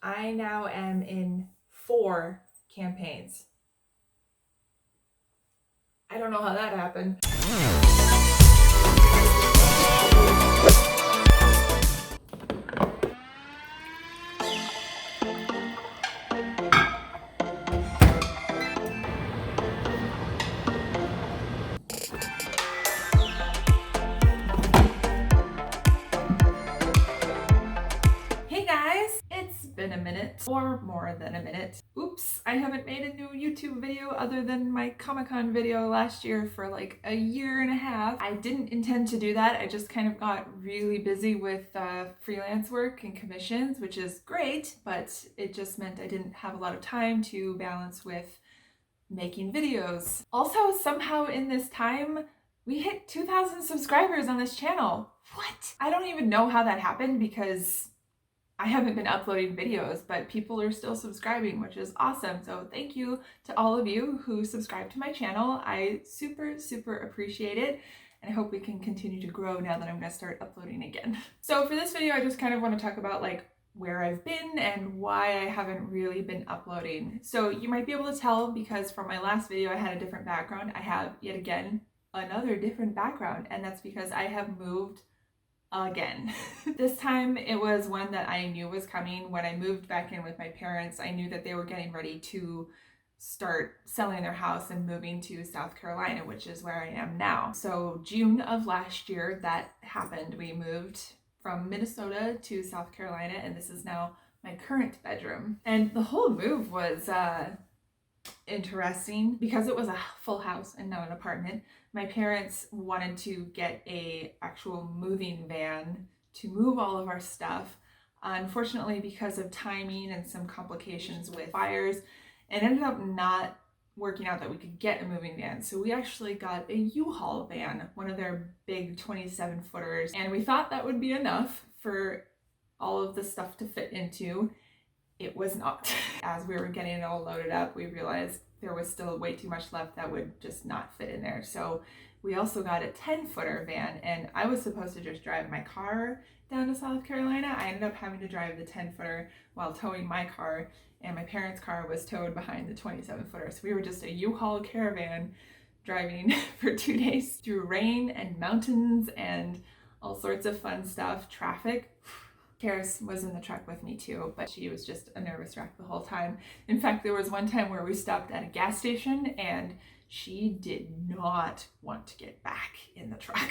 I now am in 4 campaigns. I don't know how that happened. Hey guys, it's been a minute, or more than a minute. Oops, I haven't made a new YouTube video other than my Comic-Con video last year for like a year and a half. I didn't intend to do that. I just kind of got really busy with freelance work and commissions, which is great, but it just meant I didn't have a lot of time to balance with making videos. Also, somehow in this time, we hit 2,000 subscribers on this channel. What? I don't even know how that happened because I haven't been uploading videos, but people are still subscribing, which is awesome. So thank you to all of you who subscribe to my channel. I super appreciate it. And I hope we can continue to grow now that I'm gonna start uploading again. So for this video, I just kind of want to talk about like where I've been and why I haven't really been uploading. So you might be able to tell because from my last video, I had a different background. I have yet again another different background, and that's because I have moved again. This time it was one that I knew was coming. When I moved back in with my parents, I knew that they were getting ready to start selling their house and moving to South Carolina, which is where I am now. So June of last year that happened. We moved from Minnesota to South Carolina, and this is now my current bedroom. And the whole move was interesting because it was a full house and not an apartment. My parents wanted to get a actual moving van to move all of our stuff. Unfortunately, because of timing and some complications with fires, it ended up not working out that we could get a moving van. So we actually got a U-Haul van, one of their big 27 footers, and we thought that would be enough for all of the stuff to fit into. It was not. As we were getting it all loaded up, we realized there was still way too much left that would just not fit in there. So we also got a 10-footer van, and I was supposed to just drive my car down to South Carolina. I ended up having to drive the 10-footer while towing my car, and my parents' car was towed behind the 27-footer. So we were just a U-Haul caravan driving for 2 days through rain and mountains and all sorts of fun stuff. Traffic. Karis was in the truck with me too, but she was just a nervous wreck the whole time. In fact, there was one time where we stopped at a gas station and she did not want to get back in the truck.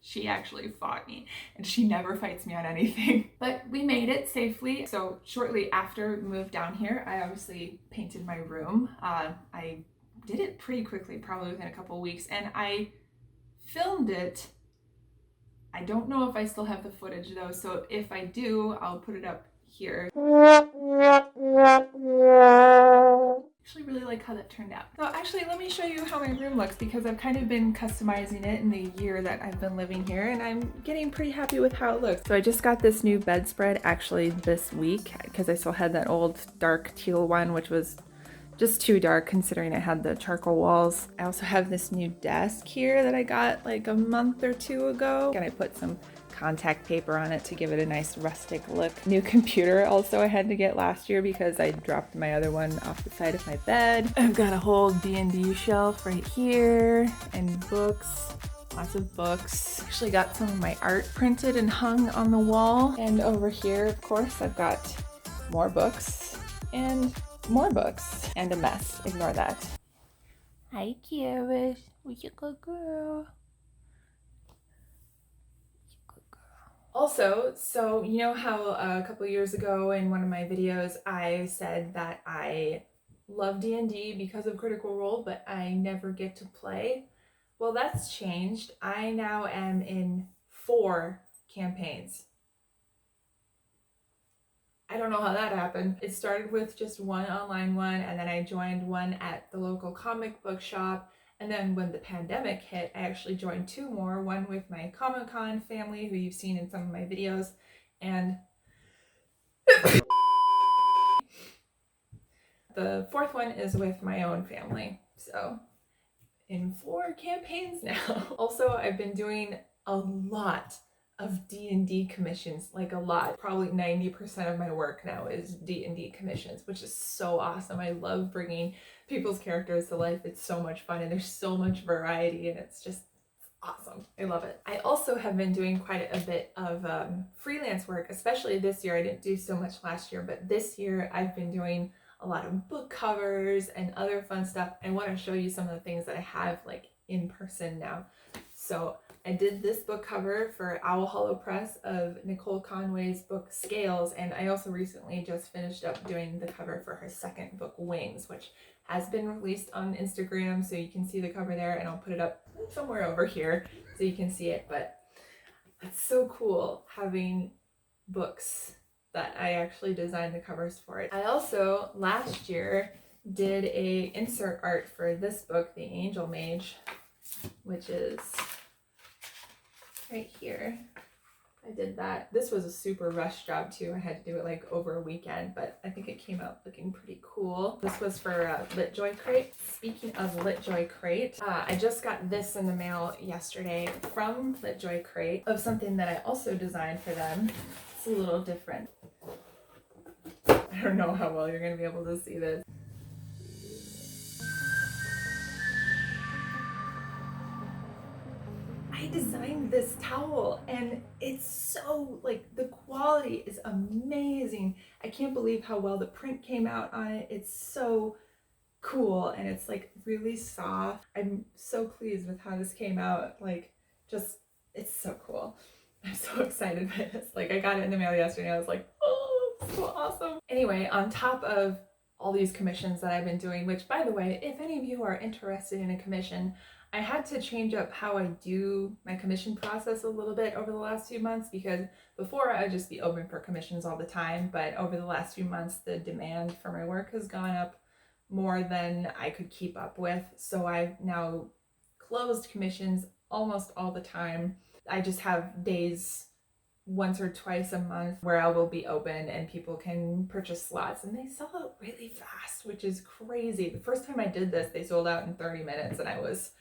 She actually fought me, and she never fights me on anything. But we made it safely. So shortly after we moved down here, I obviously painted my room. I did it pretty quickly, probably within a couple weeks, and I filmed it. I don't know if I still have the footage though, so if I do, I'll put it up here. Actually really like how that turned out. So actually, let me show you how my room looks because I've kind of been customizing it in the year that I've been living here, and I'm getting pretty happy with how it looks. So I just got this new bedspread actually this week because I still had that old dark teal one, which was just too dark considering I had the charcoal walls. I also have this new desk here that I got like a month or 2 ago, and I put some contact paper on it to give it a nice rustic look. New computer also I had to get last year because I dropped my other one off the side of my bed. I've got a whole D&D shelf right here and books. Lots of books. Actually got some of my art printed and hung on the wall. And over here, of course, I've got more books and more books and a mess. Ignore that. Hi, Karis. Who's a good girl? Also, so you know how a couple years ago in one of my videos I said that I love D&D because of Critical Role, but I never get to play? Well, that's changed. I now am in 4 campaigns. I don't know how that happened. It started with just one online one, and then I joined one at the local comic book shop. And then when the pandemic hit, I actually joined 2 more, one with my Comic-Con family, who you've seen in some of my videos, and the 4th one is with my own family. So in 4 campaigns now. Also, I've been doing a lot of D&D commissions, like a lot. Probably 90% of my work now is D&D commissions, which is so awesome. I love bringing people's characters to life. It's so much fun and there's so much variety and it's just awesome. I love it. I also have been doing quite a bit of freelance work, especially this year. I didn't do so much last year, but this year I've been doing a lot of book covers and other fun stuff. I want to show you some of the things that I have like in person now. So I did this book cover for Owl Press of Nicole Conway's book Scales, and I also recently just finished up doing the cover for her second book Wings, which has been released on Instagram, so you can see the cover there, and I'll put it up somewhere over here so you can see it. But it's so cool having books that I actually designed the covers for it. I also last year did a insert art for this book, The Angel Mage, which is right here. I did that. This was a super rush job too. I had to do it like over a weekend, but I think it came out looking pretty cool. This was for LitJoy Crate. Speaking of LitJoy Crate, I just got this in the mail yesterday from LitJoy Crate of something that I also designed for them. It's a little different. I don't know how well you're going to be able to see this. I designed this towel and it's so, like, the quality is amazing. I can't believe how well the print came out on it. It's so cool and it's like really soft. I'm so pleased with how this came out. Like, just, it's so cool. I'm so excited by this. Like, I got it in the mail yesterday and I was like, oh, so awesome. Anyway, on top of all these commissions that I've been doing, which, by the way, if any of you are interested in a commission, I had to change up how I do my commission process a little bit over the last few months, because before I'd just be open for commissions all the time, but over the last few months the demand for my work has gone up more than I could keep up with. So I've now closed commissions almost all the time. I just have days once or twice a month where I will be open and people can purchase slots, and they sell out really fast, which is crazy. The first time I did this, they sold out in 30 minutes and I was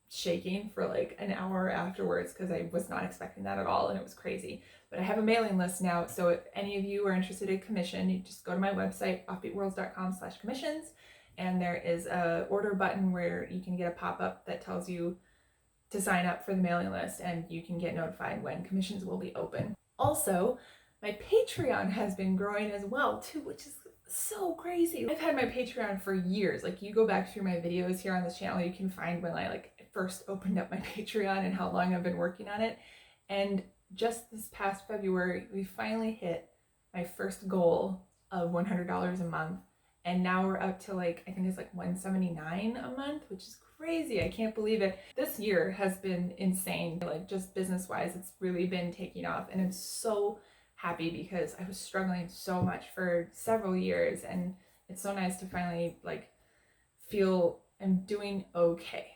shaking for like an hour afterwards because I was not expecting that at all, and it was crazy. But I have a mailing list now, so if any of you are interested in commission, you just go to my website, offbeatworlds.com/commissions, and there is a order button where you can get a pop-up that tells you to sign up for the mailing list, and you can get notified when commissions will be open. Also, my Patreon has been growing as well too, which is so crazy. I've had my Patreon for years. Like, you go back through my videos here on this channel, you can find when I like first opened up my Patreon and how long I've been working on it. And just this past February, we finally hit my first goal of $100 a month. And now we're up to like, I think it's like $179 a month, which is crazy. I can't believe it. This year has been insane. Like, just business-wise, it's really been taking off. And I'm so happy because I was struggling so much for several years, and it's so nice to finally like feel I'm doing okay.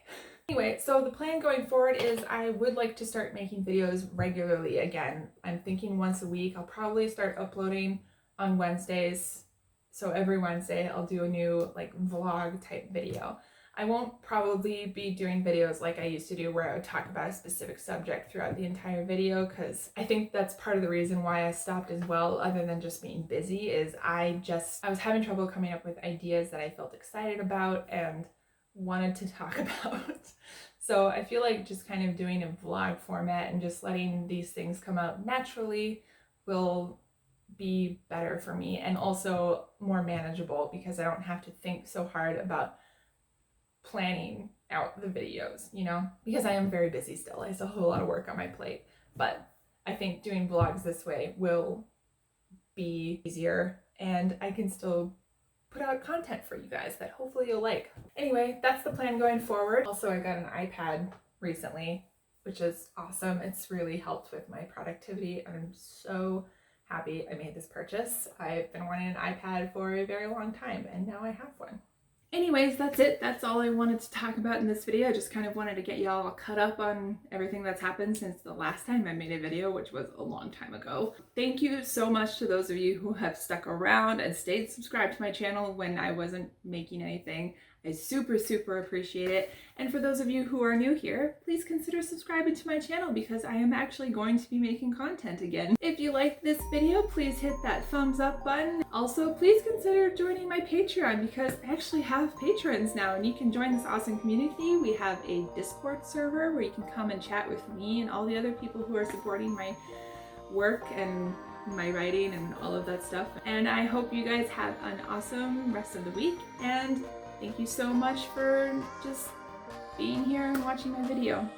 Anyway, so the plan going forward is I would like to start making videos regularly again. I'm thinking once a week. I'll probably start uploading on Wednesdays. So every Wednesday I'll do a new like vlog type video. I won't probably be doing videos like I used to do where I would talk about a specific subject throughout the entire video, because I think that's part of the reason why I stopped as well, other than just being busy, is I was having trouble coming up with ideas that I felt excited about and wanted to talk about. So I feel like just kind of doing a vlog format and just letting these things come out naturally will be better for me, and also more manageable because I don't have to think so hard about planning out the videos, you know, because I am very busy still. I still have a lot of work on my plate, but I think doing vlogs this way will be easier and I can still put out content for you guys that hopefully you'll like. Anyway, that's the plan going forward. Also, I got an iPad recently, which is awesome. It's really helped with my productivity. I'm so happy I made this purchase. I've been wanting an iPad for a very long time, and now I have one. Anyways, that's it. That's all I wanted to talk about in this video. I just kind of wanted to get y'all caught up on everything that's happened since the last time I made a video, which was a long time ago. Thank you so much to those of you who have stuck around and stayed subscribed to my channel when I wasn't making anything. I super appreciate it. And for those of you who are new here, please consider subscribing to my channel because I am actually going to be making content again. If you liked this video, please hit that thumbs up button. Also, please consider joining my Patreon because I actually have patrons now and you can join this awesome community. We have a Discord server where you can come and chat with me and all the other people who are supporting my work and my writing and all of that stuff. And I hope you guys have an awesome rest of the week, and thank you so much for just being here and watching my video.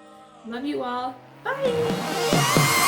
Love you all. Bye!